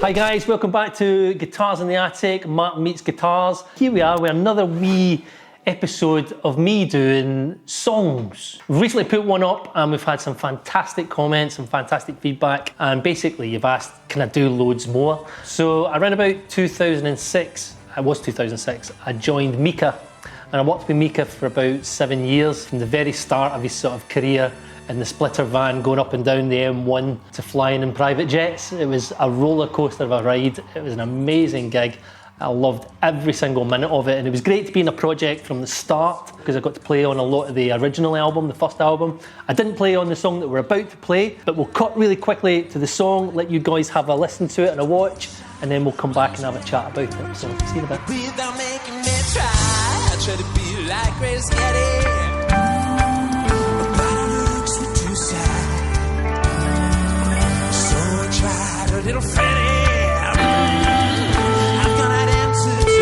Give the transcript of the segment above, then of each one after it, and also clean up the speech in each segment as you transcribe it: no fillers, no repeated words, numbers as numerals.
Hi guys, welcome back to Guitars in the Attic, Martin Meets Guitars. Here we are with another wee episode of me doing songs. We've recently put one up and we've had some fantastic comments and fantastic feedback, and basically you've asked, can I do loads more? So around about 2006, I joined MIKA, and I worked with MIKA for about 7 years, from the very start of his sort of career in the splitter van going up and down the M1 to flying in private jets. It was a roller coaster of a ride. It was an amazing gig. I loved every single minute of it, and it was great to be in a project from the start because I got to play on a lot of the original album, the first album. I didn't play on the song that we're about to play, but we'll cut really quickly to the song, let you guys have a listen to it and a watch, and then we'll come back and have a chat about it. So see you in a bit. Without making me try to be like Grace Getty. Little Freddy, I've got an answer to.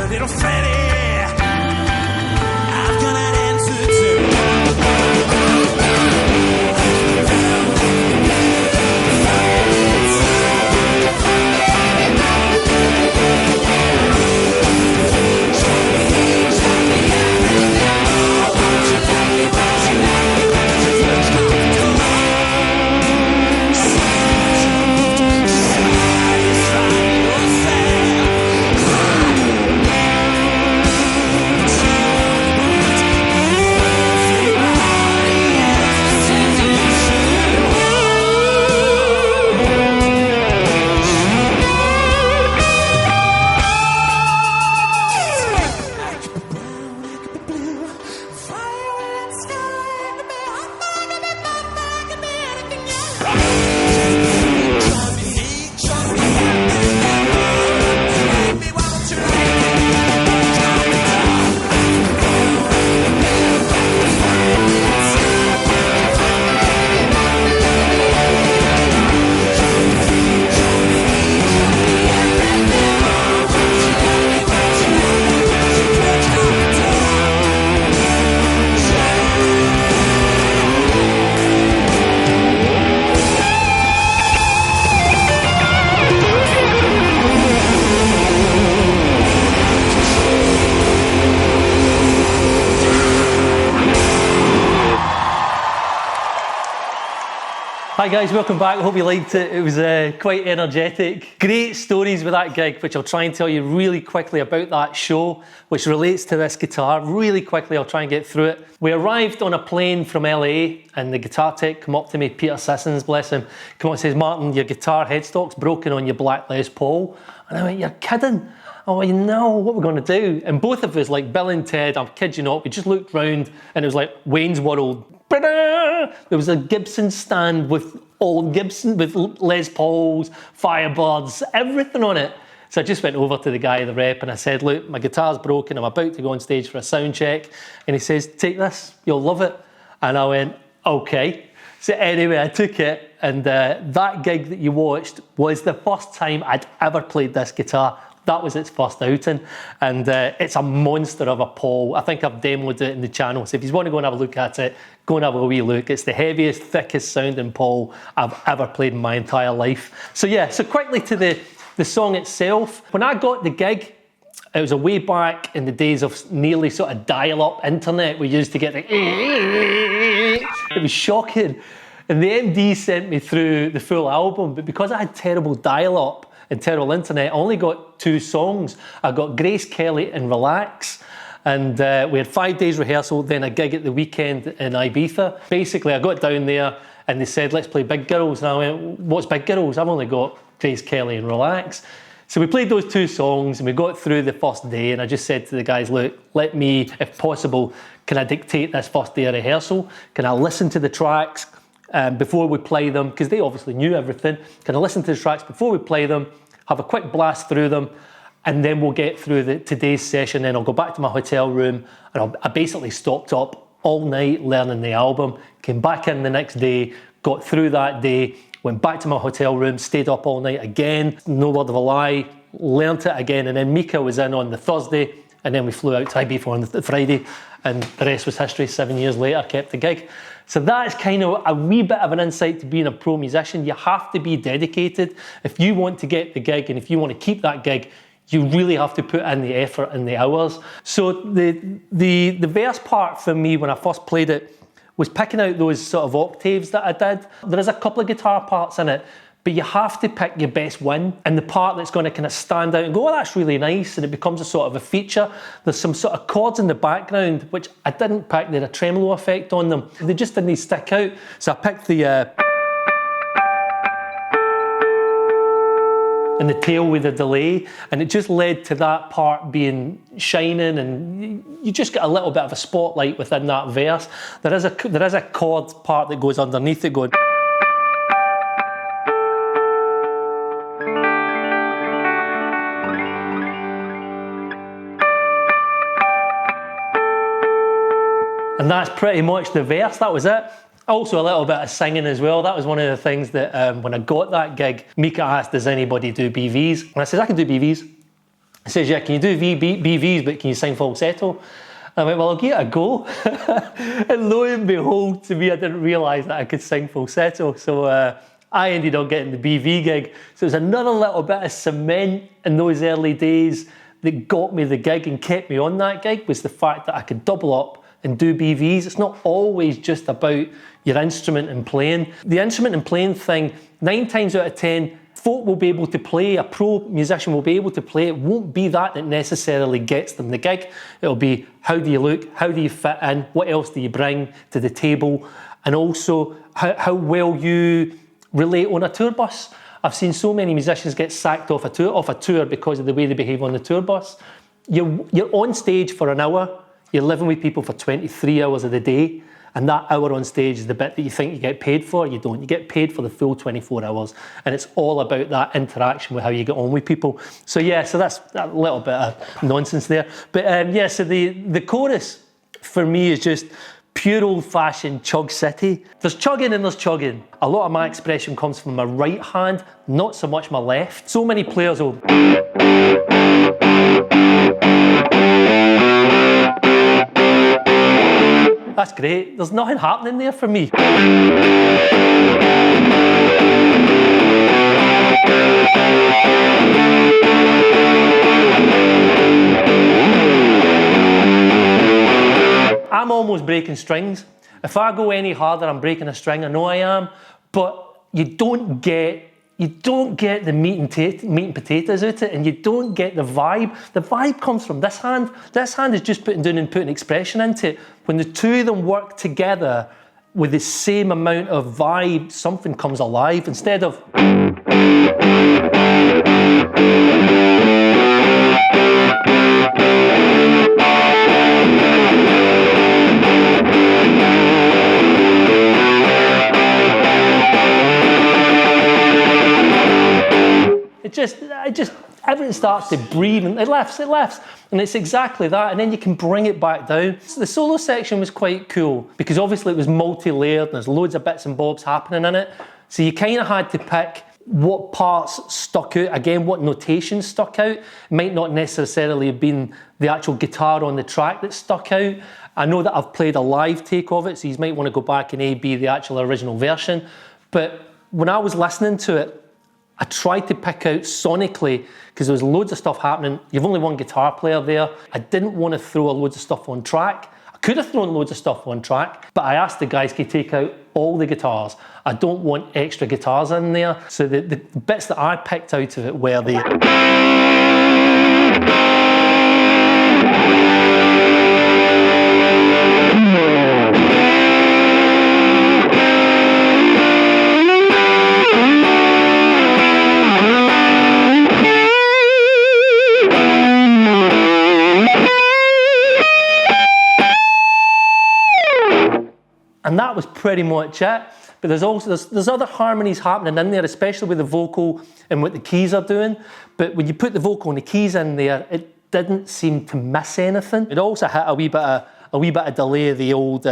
Little Freddy, I've got an answer to. Hi guys, welcome back. Hope you liked it. It was quite energetic. Great stories with that gig, which I'll try and tell you really quickly about that show, which relates to this guitar. Really quickly, I'll try and get through it. We arrived on a plane from LA, and the guitar tech come up to me, Peter Sissons, bless him, come up and says, Martin, your guitar headstock's broken on your black Les Paul. And I went, you're kidding? Oh, you know, what we're going to do? And both of us, like Bill and Ted, I kid you not, we just looked round and it was like Wayne's World. There was a Gibson stand with all Gibson, with Les Pauls, Firebirds, everything on it. So I just went over to the guy, the rep, and I said, look, my guitar's broken, I'm about to go on stage for a sound check. And he says, take this, you'll love it. And I went, okay. So anyway, I took it, and that gig that you watched was the first time I'd ever played this guitar. That was its first outing, and it's a monster of a Paul. I think I've demoed it in the channel, so if you want to go and have a look at it, go and have a wee look. It's the heaviest, thickest sounding Paul I've ever played in my entire life. So yeah, so quickly to the song itself. When I got the gig, it was a way back in the days of nearly sort of dial-up internet. We used to get the it was shocking. And the MD sent me through the full album, but because I had terrible dial-up and terrible internet, I only got 2 songs. I got Grace Kelly and Relax, and we had 5 days rehearsal, then a gig at the weekend in Ibiza. Basically, I got down there, and they said, let's play Big Girls. And I went, what's Big Girls? I've only got Grace Kelly and Relax. So we played those 2 songs and we got through the first day, and I just said to the guys, look, let me, if possible, can I dictate this first day of rehearsal? Can I listen to the tracks before we play them? Because they obviously knew everything. Can I listen to the tracks before we play them, have a quick blast through them, and then we'll get through today's session, then I'll go back to my hotel room, and I basically stopped up all night learning the album, came back in the next day, got through that day, went back to my hotel room, stayed up all night again, no word of a lie, learnt it again, and then MIKA was in on the Thursday, and then we flew out to Ibiza on the Friday, and the rest was history. 7 years later, kept the gig. So that's kind of a wee bit of an insight to being a pro musician. You have to be dedicated. If you want to get the gig, and if you want to keep that gig, you really have to put in the effort and the hours. So the verse part for me when I first played it was picking out those sort of octaves that I did. There is a couple of guitar parts in it, but you have to pick your best one, and the part that's going to kind of stand out and go, oh, that's really nice, and it becomes a sort of a feature. There's some sort of chords in the background, which I didn't pick. They had a tremolo effect on them. They just didn't stick out. So I picked the and the tail with the delay, and it just led to that part being shining, and you just get a little bit of a spotlight within that verse. There is a chord part that goes underneath it going. And that's pretty much the verse, that was it. Also a little bit of singing as well. That was one of the things that when I got that gig, MIKA asked, does anybody do BVs? And I said, I can do BVs. He says, yeah, can you do BVs, but can you sing falsetto? And I went, well, I'll give it a go. And lo and behold, to me, I didn't realise that I could sing falsetto. So I ended up getting the BV gig. So it was another little bit of cement in those early days that got me the gig and kept me on that gig, was the fact that I could double up and do BVs. It's not always just about your instrument and playing. The instrument and playing thing, 9 times out of 10, folk will be able to play, a pro musician will be able to play. It won't be that necessarily gets them the gig. It'll be, how do you look? How do you fit in? What else do you bring to the table? And also, how well you relate on a tour bus. I've seen so many musicians get sacked off a tour because of the way they behave on the tour bus. You're on stage for an hour, you're living with people for 23 hours of the day, and that hour on stage is the bit that you think you get paid for. You don't. You get paid for the full 24 hours, and it's all about that interaction with how you get on with people. So yeah, so that's a little bit of nonsense there. But yeah, so the chorus for me is just pure old-fashioned Chug City. There's chugging and there's chugging. A lot of my expression comes from my right hand, not so much my left. So many players will... That's great. There's nothing happening there for me. I'm almost breaking strings. If I go any harder, I'm breaking a string. I know I am, but you don't get the meat and potatoes out of it, and you don't get the vibe. The vibe comes from this hand. This hand is just putting expression into it. When the two of them work together with the same amount of vibe, something comes alive instead of... Everything starts to breathe and it lifts, and it's exactly that, and then you can bring it back down. So the solo section was quite cool because obviously it was multi-layered and there's loads of bits and bobs happening in it, so you kind of had to pick what parts stuck out, again what notations stuck out. It might not necessarily have been the actual guitar on the track that stuck out. I know that I've played a live take of it, so you might want to go back and A-B the actual original version, but when I was listening to it, I tried to pick out sonically, because there was loads of stuff happening. You've only one guitar player there. I didn't want to throw loads of stuff on track. I could have thrown loads of stuff on track, but I asked the guys to take out all the guitars. I don't want extra guitars in there. So the bits that I picked out of it were the... that was pretty much it. But there's also there's other harmonies happening in there, especially with the vocal and what the keys are doing. But when you put the vocal and the keys in there, it didn't seem to miss anything. It also had a wee bit of delay of the old for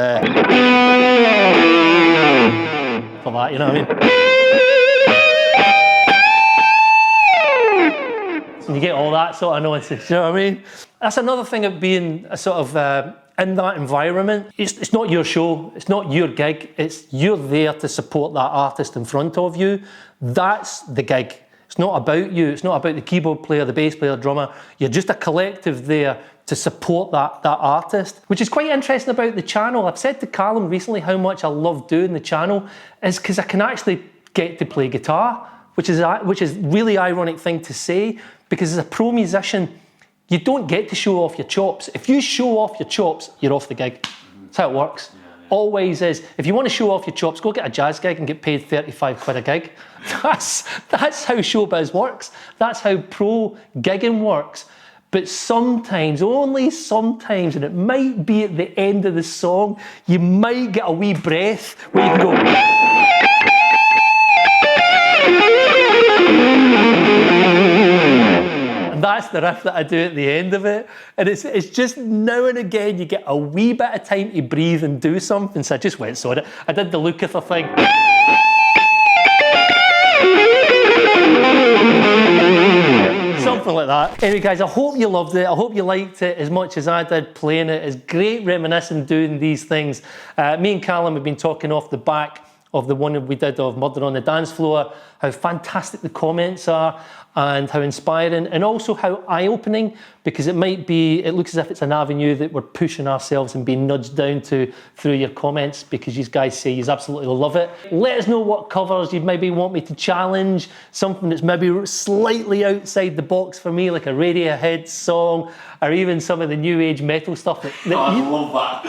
that, you know what I mean? And you get all that sort of nonsense, you know what I mean? That's another thing of being a sort of in that environment. It's not your show, it's not your gig, you're there to support that artist in front of you. That's the gig. It's not about you, it's not about the keyboard player, the bass player, drummer. You're just a collective there to support that artist, which is quite interesting about the channel. I've said to Callum recently how much I love doing the channel is because I can actually get to play guitar, which is a really ironic thing to say, because as a pro musician, you don't get to show off your chops. If you show off your chops, you're off the gig. That's how it works. Always is. If you want to show off your chops, go get a jazz gig and get paid 35 quid a gig. That's how showbiz works. That's how pro gigging works. But sometimes, only sometimes, and it might be at the end of the song, you might get a wee breath where you can go. And that's the riff that I do at the end of it. And it's just now and again you get a wee bit of time to breathe and do something. So I just went, sorry. I did the Lukather thing. Something like that. Anyway guys, I hope you loved it. I hope you liked it as much as I did playing it. It's great reminiscing doing these things. Me and Callum have been talking off the back of the one that we did of Murder on the Dance Floor, how fantastic the comments are and how inspiring and also how eye-opening, because it looks as if it's an avenue that we're pushing ourselves and being nudged down to through your comments, because you guys say you absolutely love it. Let us know what covers you maybe want me to challenge, something that's maybe slightly outside the box for me, like a Radiohead song, or even some of the new age metal stuff that I love that.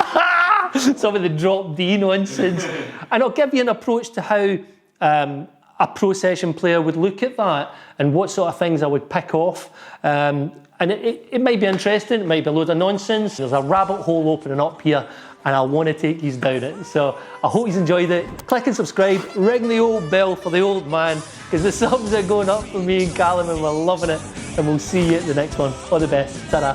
some of the drop D nonsense. And I'll give you an approach to how a pro session player would look at that and what sort of things I would pick off. And it might be interesting, it might be a load of nonsense. There's a rabbit hole opening up here and I want to take you down it. So I hope you enjoyed it. Click and subscribe, ring the old bell for the old man, because the subs are going up for me and Callum and we're loving it. And we'll see you at the next one. All the best. Ta-da.